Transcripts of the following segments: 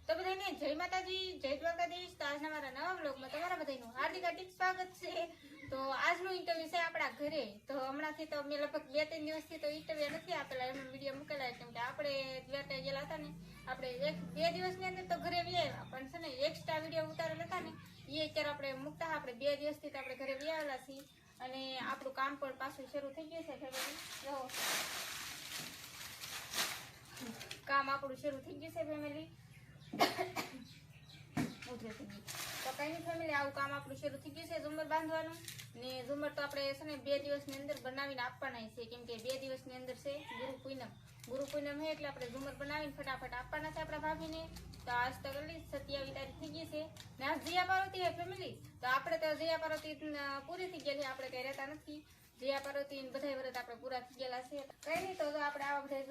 તો બધાને જય માતાજી, જય દ્વારકાધીશ। તો આજના મારા નવા બ્લોગમાં તમારા બધાનું હાર્દિક સ્વાગત છે। તો આજનું ઇન્ટરવ્યુ છે આપણા ઘરે। તો હમણાંથી તો મેં લગભગ 2-3 દિવસથી તો ઇન્ટરવ્યુ નથી આપેલા, એનો વિડીયો મૂકેલા, કેમ કે આપણે દ્વારકા ગયેલા હતા ને, આપણે 1-2 દિવસની અંદર તો ઘરે આવ્યા, પણ છે ને એક્સ્ટ્રા વિડીયો ઉતારેલા હતા ને એ અત્યારે આપણે મૂકતા, આપણે 2 દિવસથી તો આપણે ઘરે આવેલા છીએ અને આપણું કામ પણ પાછું શરૂ થઈ ગયું છે। જો કામ આપણું શરૂ થઈ ગયું છે ફેમિલી। તો કઈ નહીં ફેમિલી, આવું કામ આપણું શરૂ થઈ ગયું છે ઝુમર બાંધવાનું ને। ઝુમર તો આપણે છે ને 2 દિવસની અંદર બનાવીને આપવાના છે, કેમ કે 2 દિવસની અંદર છે ગુરુ પૂનમ છે, એટલે આપણે ઝુમર બનાવીને ફટાફટ આપવાના છે આપણા ભાભીને। તો આજ તો કેટલી 27 તારીખ થઈ ગઈ છે ને આજ જયા પાર્વતી છે ફેમિલી। તો આપણે તો જયા પાર્વતી પૂરી થઈ ગયેલી, આપણે કઈ રહેતા નથી। જયા પાર્વતી બધા વ્રત આપણે પૂરા થઈ ગયેલા છે। કઈ નહીં, તો આપણે આવા બધા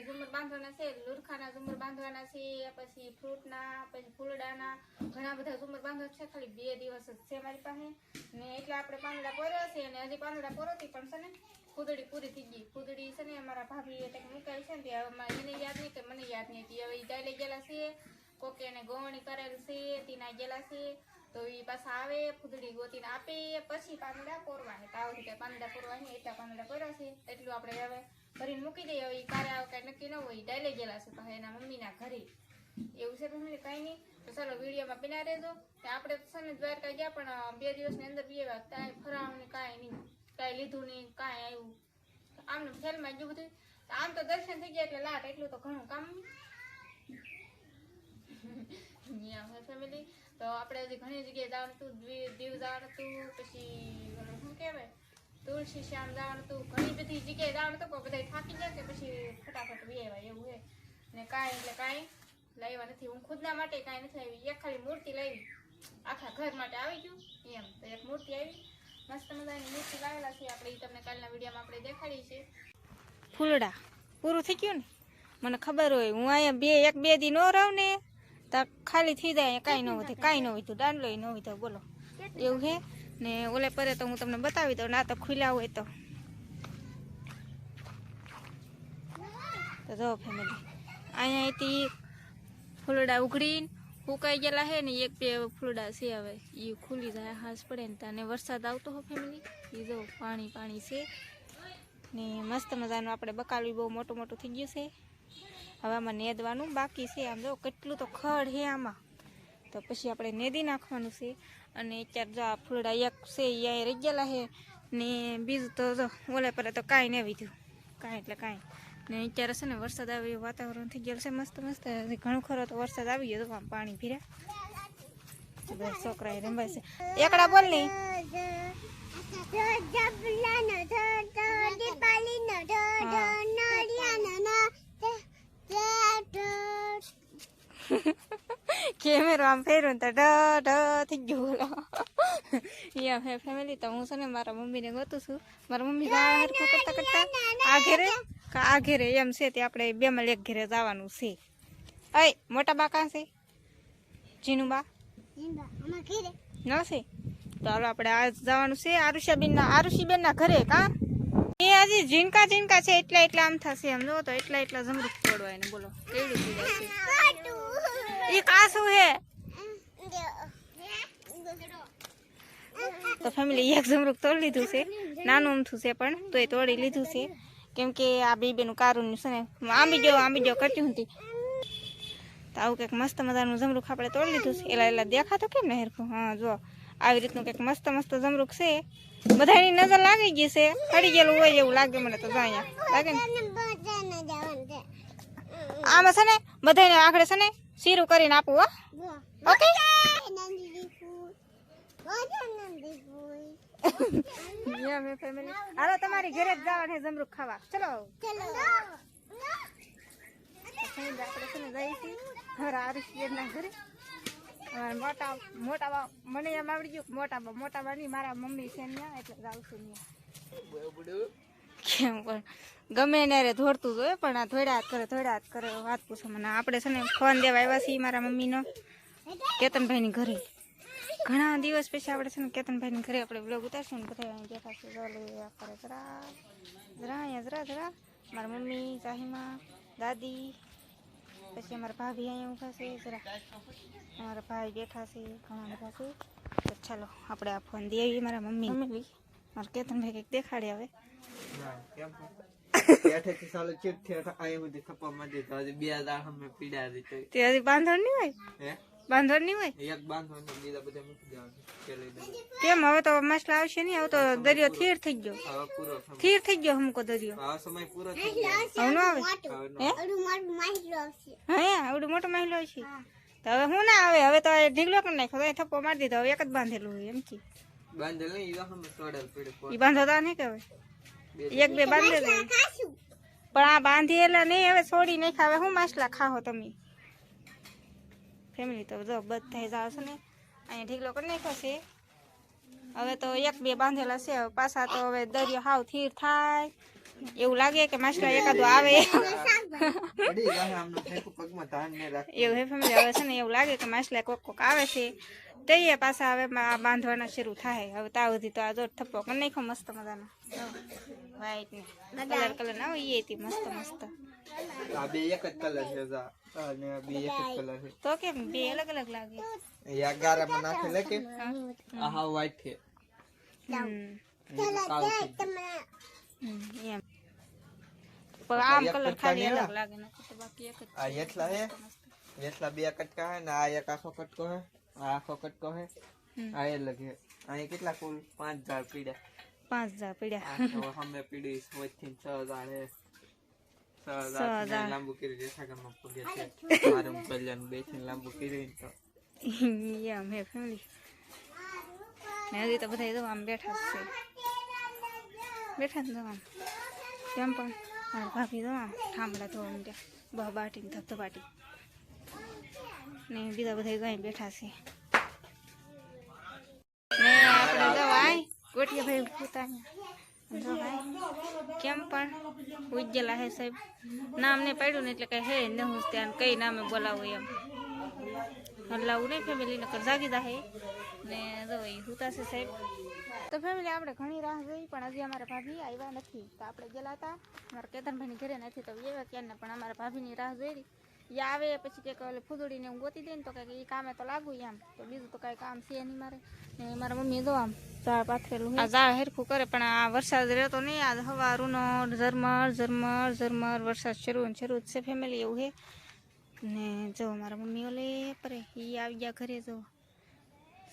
ઝુમર બાંધવાના છે, લુરખાના ઝુમર બાંધવાના છે, પછી ફ્રૂટના, પછી ફૂલડાના, ઘણા બધા ઝુમર બાંધવા છે। ખાલી 2 દિવસ જ છે મારી પાસે ને, એટલે આપણે પાંદડા પોર્યા છે અને હજી પાંદડા પોરોતી પણ છે ને ફૂદડી પૂરી થઈ ગઈ। ફૂદડી છે ને અમારા ભાભી એટલે મુકાઈ છે ને, એને યાદ નહીં કે મને યાદ નહીં હતી, હવે એ ચાલી ગયેલા છે, કોકે એને ગોવણી કરેલ છે, તીના ગયેલા છે, તો એ પાછા આવે ફૂદડી ગોતીને આપે, પછી પાંદડા પોરવાને। તો આવું રીતે પાંદડા પોરવાની, એટલા પાંદડા પોર્યા છે, એટલું આપણે હવે ભરીને મૂકી દઈએ। હવે કારે આવે કઈ નક્કી ન હોય, ડાયલે ગયેલા છે પછી એના મમ્મીના ઘરે, એવું છે તમને કઈ નહીં। તો ચાલો વિડીયોમાં બિના રહેજો। આપણે છે ને દ્વારકા ગયા, પણ 2 દિવસની અંદર બી કાંઈ ફરાવને કાંઈ નહીં, કાંઈ લીધું નહીં, કાંઈ આવ્યું, આમને ફેલમાં ગયું બધું। આમ તો દર્શન થઈ ગયા એટલે લાટ, એટલું તો ઘણું કામ ફેમિલી। તો આપણે હજી ઘણી જગ્યાએ જવાનું હતું, દીવ જવાનું હતું, પછી શું કહેવાય તુલસી શ્યામ જવાનું હતું, ઘણી બધી જગ્યાએ જવાનું હતું, પણ બધા થાકી ગયા કે પછી ફટાફટ વેવાય એવું છે ને। કાંઈ એટલે કાંઈ લાવ્યા નથી, હું ખુદના માટે કાંઈ નથી આવી, એક ખાલી મૂર્તિ લાવી, આખા ઘર માટે આવી ગયું એમ। તો એક મૂર્તિ આવી, મસ્ત મજાની મૂર્તિ લાવેલા છે આપણે, તમને કાલના વિડીયોમાં આપણે દેખાડી છે। ફૂલડા પૂરું થઈ ગયું ને, મને ખબર હોય, હું અહીંયા 1-2 દી ન રહું ને તો ખાલી થઈ જાય, કાંઈ ન વધે, કાંઈ ન વધ્યું, દાંડલો ન વધ્યો, બોલો એવું છે ને। ઓલે પરે તો હું તમને બતાવી દઉં, ના તો ખુલ્યા હોય તો જો ફેમિલી અહીંયાથી ફૂલડા ઉઘડીને ફૂંકાઈ ગયેલા છે ને, 1-2 ફૂલડા છે, હવે એ ખુલી જાય હાસ પડે ને તાને વરસાદ આવતો હો ફેમિલી। એ જો પાણી છે ને, મસ્ત મજાનું આપણે બકાલું બહુ મોટું મોટું થઈ ગયું છે, હવે આમાં નેદવાનું બાકી છે। આમ જો કેટલું તો ખડ છે આમાં, તો પછી આપણે નેદી નાખવાનું છે। અને અત્યારે જો આ ફૂલડા એક છે એ અહીં રહી ગયેલા છે ને, બીજું તો જો ઓલે પર તો કાંઈ નહીં વિધું, કાંઈ એટલે કાંઈ ને। અત્યારે છે ને વરસાદ આવે એવું વાતાવરણ થઈ ગયેલું છે, મસ્ત મસ્ત ઘણો ખરો તો વરસાદ આવી ગયો, તો આમ પાણી ભીરા બધા છોકરા રમાય છે। એકડા બોલ ની કેમેરો આમ ફેર્યું ને તો થઈ ગયું બોલો અહીંયા હે ફેમિલી। તો હું છે ને મારા મમ્મીને ગોતું છું, મારા મમ્મી હરખું કરતા કરતા આ ઘેરે એમ છે, તે આપણે 2 માં 1 ઘેરે જવાનું છે। અય મોટા બા કાં છે? જીનું બા ન છે? તો હાલો આપણે આજ જવાનું છે આરુષીબેન ના ઘરે। કાં એ હજી ઝીણકા છે, એટલા આમ થશે, એમ જો તો એટલા જમરૂખ તોડવાય ને, બોલો કેવડું પીડા છે એ કાસું હે। તો ફેમિલી એક જમરૂખ તોડી લીધું છે, નાનું અમથું છે પણ તોય તોડી લીધું છે, કેમ કે આ બેનું કારુનું છે ને આંબી ગયો કરતી હતી। તો આવું કંઈક મસ્ત મજાનું જમરૂખ આપણે તોડી લીધું છે। એલા દેખાતો કેમ ને હેરખું, હા જો આવી રીતનું કંઈક મસ્ત જમરૂખ છે, બધાની નજર લાગી ગઈ છે, ખડી ગયેલું હોય એવું લાગે મને તો, અહીંયા લાગે ને આમાં છે ને બધાને આખડે છે ને શીરું કરીને આપું હો, ઓકે ફેમિલી। હાલો તમારી ઘરે જ જવાનું છે જમરૂખ ખાવા, ચલો આપણે છે ને જઈએ છીએ આરુષિબેનના ઘરે। મોટા મને એમ આવડી ગયું, મોટા બા નહીં, મારા મમ્મી છે ત્યાં, એટલે જાઉં છું ત્યાં। કેમ પણ ગમે ને રે ધોડતું જોઈએ, પણ આ ધોડ્યા જ કરે વાત પૂછો મને। આપણે છે ને ફોન દેવા આવ્યા છીએ મારા મમ્મીનો કેતનભાઈની ઘરે, ઘણા દિવસ પછી આપણે છે ને કેતનભાઈની ઘરે આપણે બ્લોગ ઉતારશું ને, બધા અહીં દેખાશે જરા મારા મમ્મી, ચાહીમા, દાદી પછી અમારા ભાભી અહીંયા ઊભા છે જરા, અમારા ભાઈ બેઠા છે, ઘણા બધા છે. તો ચાલો આપણે આ ફોન દેવી મારા મમ્મી મારા કેતન ભાઈ કંઈક દેખાડે હવે. તે હજી બાંધણ નહીં હોય, બાંધણ નહીં હોય કેમ? હવે તો માછલા આવશે નહીં, હવે તો દરિયો થીર થઈ ગયો, થીર થઈ ગયો હમકો દરિયો. હવે ન આવે હે આવડું મોટો માછલો છે. તો હવે હું ના આવે, હવે તો ઢીગલો કરી નાખ્યો, તો થપ્પો મારી દીધો, હવે એક જ બાંધેલું હોય એમ છે. એ બાંધો નહીં કે હવે એક બે બાંધે પણ આ બાંધી એટલે નહીં, હવે છોડી નહીં ખાવે. હું માછલા ખાઓ તમે ફેમિલી? તો જો બધા જાવ છે ને અહીંયા ઢીગલો કરી નાખ્યો છે. હવે તો એક બે બાંધેલા છે, હવે પાછા તો હવે દરિયો હાવ થીર થાય એવું લાગે કે માછલા એકાદો આવે એવું હે ફેમિલી. હવે છે ને એવું લાગે કે માછલા કોક કોક આવે છે, તે પાછા હવે બાંધવાના શરૂ થાય. હવે ત્યાં સુધી તો આ જો થપ્પો કરી નાખ્યો મસ્ત મજાનો વ્હાઈટ ને કલર ના હોય એ મસ્ત મસ્ત. બે એક જ કલર છે અને બે એક જ કલર છે તો કેમ બે અલગ અલગ લાગે? યા ગારામાં નાખેલે કે આ હા વ્હાઈટ છે. એમ પણ આમ કલર ખાલી અલગ લાગે ને તો બાકી એક જ. આ એટલા હે, એટલા બે કટકા હે ને આ એક આખો કટકો હે, આ આખો કટકો હે, આ અલગ હે. અહીં કેટલા કુલ 5 ઝાડ પીડ્યા, 5 ઝાડ પીડ્યા. અમે પીડી 6 ઝાડ હે. 6 ઝાડ લાંબુ કરી દે સાગરમાં પગે છે મારું કલ્યાણ બેસીને લાંબુ કરી તો યા મે ફેમિલી ને હજી તો બધા જો આમ બેઠા છે, બેઠા જ આમ કેમ પણ મારા ભાભી જો આમ ઠામડા ધોવા માંડ્યા, બાટીને ધબધબાટી ને બીજા બધા જો અહીં બેઠા છે ને આપણે જો આય ગોટિયા ભાઈ પોતાને જો ભાઈ કેમ પણ ઉજ્જલા હે સાહેબ, નામ ને પાડ્યું ને એટલે કઈ હે ને હું ત્યાં કઈ નામે બોલાવું એમ હલાવું નહીં ફેમિલી નકર જાગીદા હે ને જો એ હુતા છે સાહેબ. તો ફેમિલી આપણે ઘણી રાહ જોઈ પણ હજી અમારા ભાભી આવ્યા નથી. તો આપણે ગયેલા હતા મારા કેતનભાઈની ઘરે નથી તો એવા ક્યારના, પણ અમારા ભાભીની રાહ જોઈ એ આવે પછી કંઈક ઓલે ફૂદડીને હું ગોતી દે ને તો કંઈક એ કામે તો લાગુ એમ, તો બીજું તો કાંઈ કામ છે નહીં મારે. ને મારા મમ્મીએ જો આમ ઝાડ પાથરેલું આ ઝાડ હેરખું કરે પણ આ વરસાદ રહેતો નહીં, આ હવારુનો ઝરમર ઝરમર ઝરમર વરસાદ શરૂ જ છે ફેમિલી એવું હે. ને જો મારા મમ્મી ઓલે પરે એ આવી ગયા ઘરે જો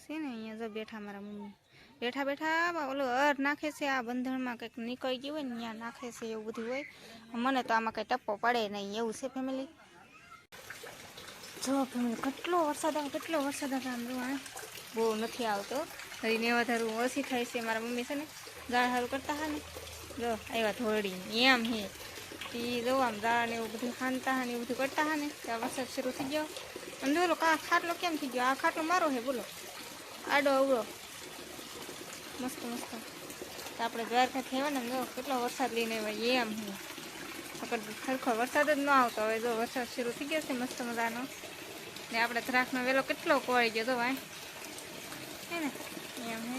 છે ને અહીંયા જો બેઠા મારા મમ્મી બેઠા બેઠા ઓલો અર નાખે છે આ બંધણમાં કંઈક નીકળી ગયું હોય ને ત્યાં નાખે છે એવું બધું હોય. મને તો આમાં કંઈ ટપ્પો પડે નહીં એવું છે ફેમિલી. જો ફેમિલી કેટલો વરસાદ આવે, કેટલો વરસાદ આવે આમ જો બહુ નથી આવતો, હજી ને વધારું ઓછી થાય છે. મારા મમ્મી છે ને દાળ સારું કરતા હા ને જો આવ્યા ધોળી એમ હે એ જો આમ દાળ ને એવું બધું ખાંડતા હા ને એવું બધું કરતા હા ને ત્યાં વરસાદ શરૂ થઈ ગયો. અને જોલો ખાટલો કેમ થઈ ગયો? આ ખાટલો મારો હે બોલો, આડો અવળો મસ્ત મસ્ત. તો આપણે દ્વારકાથી આવ્યા ને જો કેટલો વરસાદ લઈને આવ્યા એમ હે, ખરેખર વરસાદ જ ન આવતો. હવે જો વરસાદ શરૂ થઈ ગયો છે મસ્ત મજાનો ને આપણે ધરાકનો વેલો કેટલો કોવાઈ ગયો તો ભાઈ હે ને એમ હે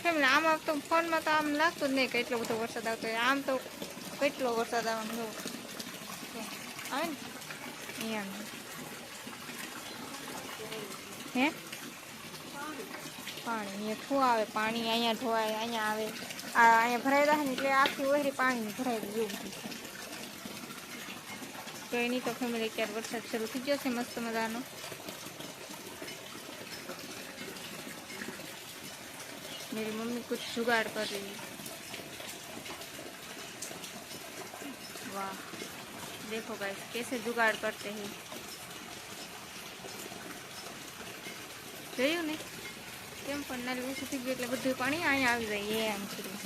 ફેમિલી. આમાં તો ફોનમાં તો આમ લાગતું જ નહીં કે એટલો બધો વરસાદ આવતો હોય, આમ તો કેટલો વરસાદ આવવાનો આવે ને એમ હે પાણી શું આવે, પાણી અહીંયા ઢોવાય અહીંયા આવે, આ અહીંયા ભરાઈ જાય ને એટલે આખી ઓહરી પાણી ભરાઈ ગયું એવું બધું. તો એની તો ફેમિલી ક્યારે વરસાદ શરૂ થઈ ગયો છે મસ્ત મજાનો. मेरी मम्मी कुछ जुगाड़ कर रही है, वाह देखो गाइस कैसे जुगाड़ करते हैं. જોયું ને કેમ પણ નાલી ઓછી થઈ ગયું એટલે બધું પાણી અહીંયા આવી જાય એમ કર્યું.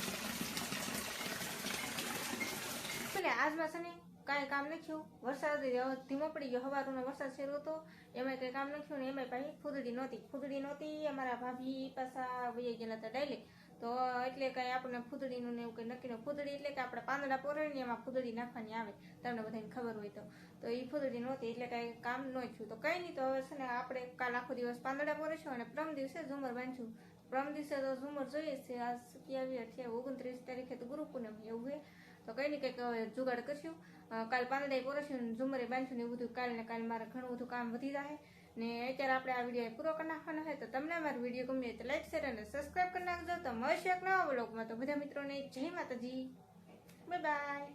આજમાં છે ને કાંઈ કામ નથી થયું, વરસાદ ધીમો પડી ગયો, સવારનો વરસાદ શરૂ હતો એમાંય કંઈ કામ નથી થયું ને એમાંય પાછી ફૂદડી નહોતી. અમારા ભાભી પાછા વહી ગયેલા હતા ડાયરેક્ટ, તો એટલે કાંઈ આપણને ફૂદડીનું ને એવું કંઈ નક્કી ન. ફૂદડી એટલે કે આપણે પાંદડા પોરાય ને એમાં ફૂદડી નાખવાની આવે, તમને બધાને ખબર હોય તો એ ફૂદડી નહોતી એટલે કાંઈ કામ ન થયું. તો કંઈ નહીં, તો હવે છે ને આપણે કાલ આખો દિવસ પાંદડા પોરીશું અને પ્રમ દિવસે ઝુમર બાંધશું. પ્રમ દિવસે તો ઝુમર જોઈએ છે, આજ 27 28 29 તારીખે તો ગુરુ પૂનમ એવું હોય તો કઈ ને કંઈક જુગાડ કરશું. કાલ પાંદડે પોરશું, ઝુમરે બાંધશું ને એવું બધું. કાલ ને કાલ મારે ઘણું બધું કામ વધી જાય ને અત્યારે આપણે આ વિડીયો પૂરો કરી નાખવાનો છે. તો તમને અમારો વિડીયો ગમે તો લાઈક શેર અને સબસ્ક્રાઈબ કરી નાખજો. તો મળશે એક નવા બ્લોગમાં. તો બધા મિત્રોને જય માતાજી, બાય બાય.